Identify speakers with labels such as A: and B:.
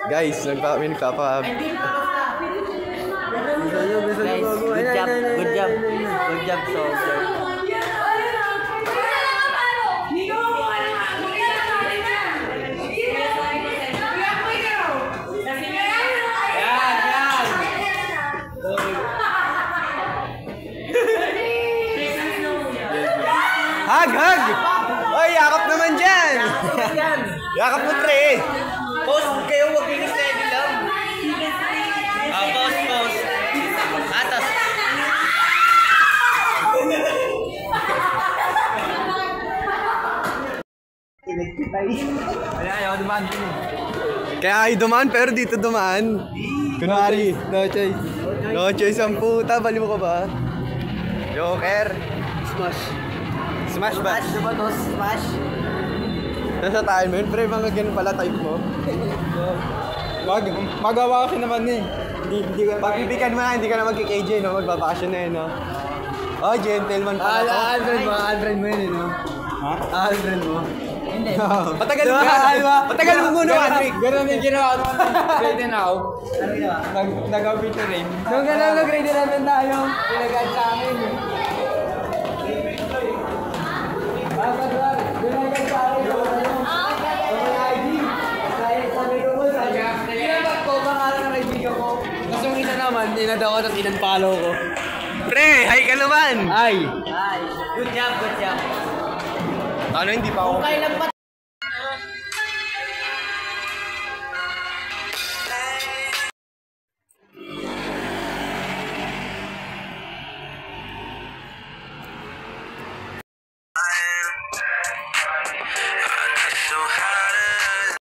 A: Guys, may nagpapa...
B: Guys, good job. Good job. Good job, soldier.
A: Hag! Oy, yakap naman dyan! Yakap mo, pre!
B: Post kayo, huwag kayo steady lang. Post. Atas. Ayaw dumaan din eh.
A: Kaya kayo dumaan, pero dito dumaan. Kunwari, no choice. No choice ang puta, bali mo ka ba? Joker. Smash ba?
B: Diba to? Smash?
A: Nasa tayo mo yun, pre, mga ganun pala type mo.
C: Magawa ko naman eh.
A: Hindi ka, pagbibikan mo na, hindi ka na magki-KJ, no? Magbabakasyon na yun, no? Oh, gentleman pala to.
C: Aldred mo yun eh, no?
A: Ha? Aldred mo.
B: Hindi.
A: Patagal mo ka, patagal mo muna, Patrick.
C: Ganun yung ginawa ko. Grade na ako.
B: Ano ginawa?
C: Nag-update na rin.
B: Nung gano'n, nag-grade natin tayo. Pinag-add sa akin eh.
C: Tapos yung isa naman, inadaw ko at in-unfollow ko.
A: Pre, hi ka naman!
C: Ay!
B: Good job, good job.
A: Ano, hindi pa ako.
B: Kung kailan pa